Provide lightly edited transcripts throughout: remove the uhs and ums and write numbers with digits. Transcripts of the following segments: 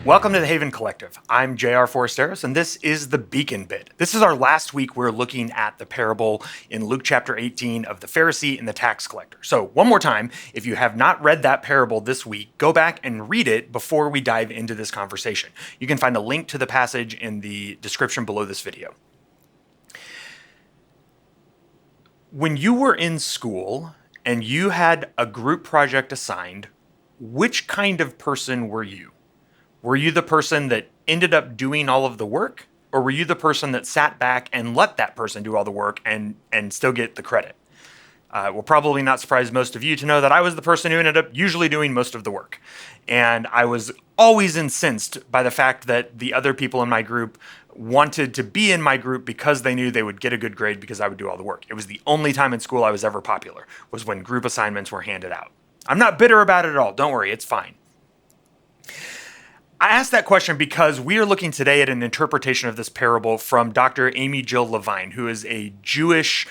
Welcome to the Haven Collective. I'm J.R. Foresteros, and this is the Beacon Bit. This is our last week. We're looking at the parable in Luke chapter 18 of the Pharisee and the tax collector. So one more time, if you have not read that parable this week, go back and read it before we dive into this conversation. You can find a link to the passage in the description below this video. When you were in school and you had a group project assigned, which kind of person were you? Were you the person that ended up doing all of the work, or were you the person that sat back and let that person do all the work and still get the credit? Will probably not surprise most of you to know that I was the person who ended up usually doing most of the work. And I was always incensed by the fact that the other people in my group wanted to be in my group because they knew they would get a good grade because I would do all the work. It was the only time in school I was ever popular, was when group assignments were handed out. I'm not bitter about it at all. Don't worry, it's fine. I asked that question because we are looking today at an interpretation of this parable from Dr. Amy Jill Levine, who is a Jewish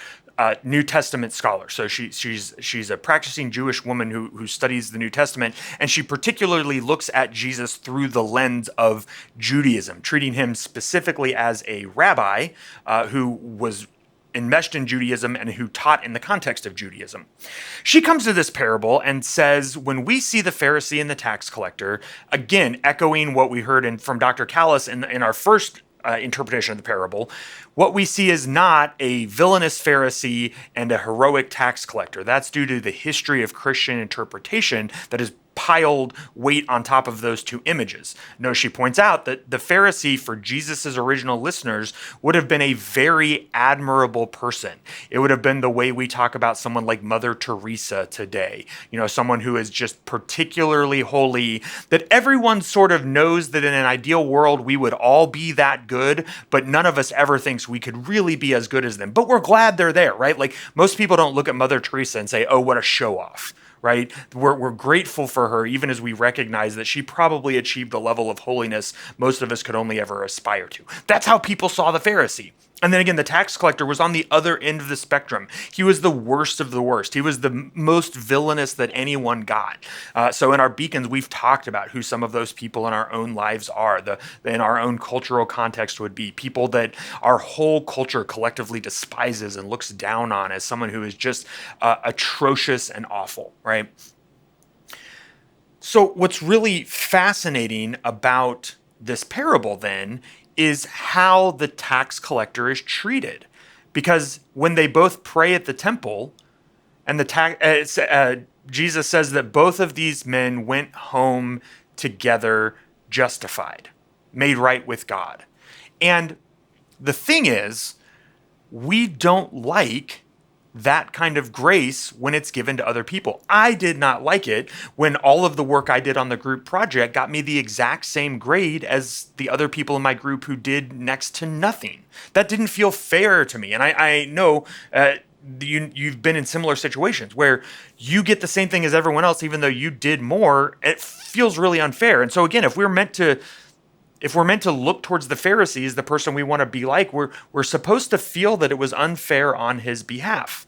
New Testament scholar. So she's a practicing Jewish woman who studies the New Testament, and she particularly looks at Jesus through the lens of Judaism, treating him specifically as a rabbi who was enmeshed in Judaism and who taught in the context of Judaism. She comes to this parable and says, when we see the Pharisee and the tax collector, again, echoing what we heard from Dr. Callis in our first interpretation of the parable, what we see is not a villainous Pharisee and a heroic tax collector. That's due to the history of Christian interpretation that is piled weight on top of those two images. No, she points out that the Pharisee, for Jesus's original listeners, would have been a very admirable person. It would have been the way we talk about someone like Mother Teresa today. You know, someone who is just particularly holy, that everyone sort of knows that in an ideal world we would all be that good, but none of us ever thinks we could really be as good as them. But we're glad they're there, right? Like, most people don't look at Mother Teresa and say, oh, what a show off. Right? We're grateful for her, even as we recognize that she probably achieved a level of holiness most of us could only ever aspire to. That's how people saw the Pharisee. And then again, the tax collector was on the other end of the spectrum. He was the worst of the worst. He was the most villainous that anyone got. So in our beacons, we've talked about who some of those people in our own lives are. In our own cultural context would be people that our whole culture collectively despises and looks down on as someone who is just atrocious and awful, right? So what's really fascinating about this parable then is how the tax collector is treated. Because when they both pray at the temple, and Jesus says that both of these men went home together justified, made right with God. And the thing is, we don't like that kind of grace when it's given to other people. I did not like it when all of the work I did on the group project got me the exact same grade as the other people in my group who did next to nothing. That didn't feel fair to me. And I know you've been in similar situations where you get the same thing as everyone else, even though you did more. It feels really unfair. And so again, if we're meant to look towards the Pharisee as the person we want to be like, we're supposed to feel that it was unfair on his behalf.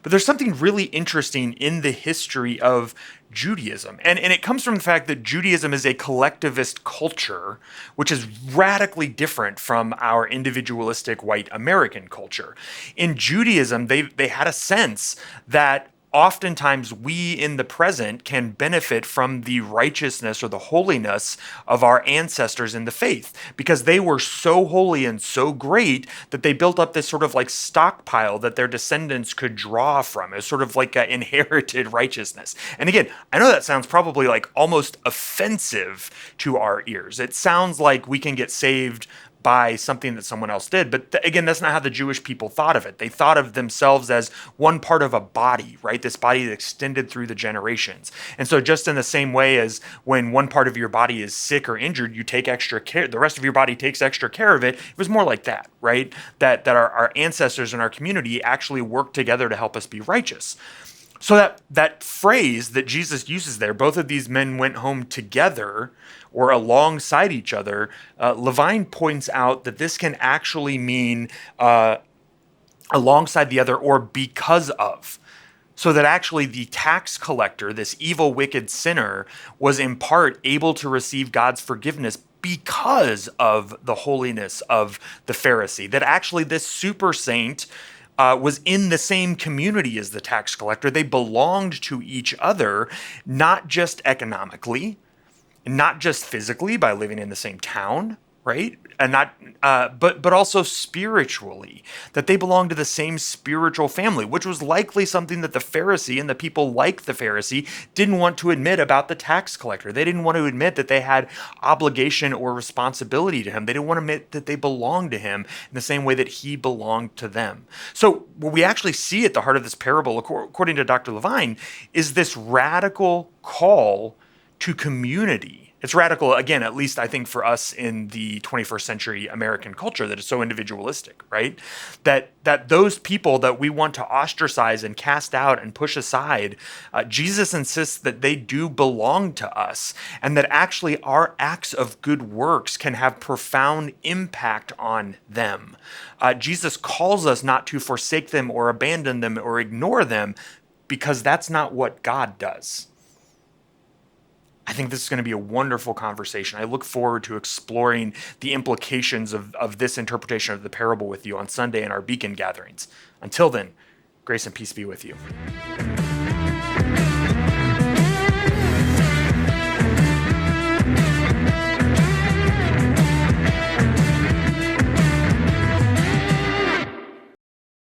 But there's something really interesting in the history of Judaism. And it comes from the fact that Judaism is a collectivist culture, which is radically different from our individualistic white American culture. In Judaism, they had a sense that oftentimes we in the present can benefit from the righteousness or the holiness of our ancestors in the faith, because they were so holy and so great that they built up this sort of like stockpile that their descendants could draw from. It was sort of like an inherited righteousness. And again, I know that sounds probably like almost offensive to our ears. It sounds like we can get saved by something that someone else did. But again, that's not how the Jewish people thought of it. They thought of themselves as one part of a body, right? This body that extended through the generations. And so just in the same way as when one part of your body is sick or injured, you take extra care, the rest of your body takes extra care of it. It was more like that, right? That our ancestors in our community actually worked together to help us be righteous. So that phrase that Jesus uses there, both of these men went home together or alongside each other, Levine points out that this can actually mean alongside the other or because of. So that actually the tax collector, this evil, wicked sinner, was in part able to receive God's forgiveness because of the holiness of the Pharisee. That actually this super saint was in the same community as the tax collector. They belonged to each other, not just economically, not just physically by living in the same town, right? And not, but also spiritually, that they belong to the same spiritual family, which was likely something that the Pharisee and the people like the Pharisee didn't want to admit about the tax collector. They didn't want to admit that they had obligation or responsibility to him. They didn't want to admit that they belonged to him in the same way that he belonged to them. So what we actually see at the heart of this parable, according to Dr. Levine, is this radical call to community. It's radical, again, at least I think for us in the 21st century American culture that is so individualistic, right? That those people that we want to ostracize and cast out and push aside, Jesus insists that they do belong to us, and that actually our acts of good works can have profound impact on them. Jesus calls us not to forsake them or abandon them or ignore them, because that's not what God does. I think this is going to be a wonderful conversation. I look forward to exploring the implications of this interpretation of the parable with you on Sunday in our Beacon gatherings. Until then, grace and peace be with you.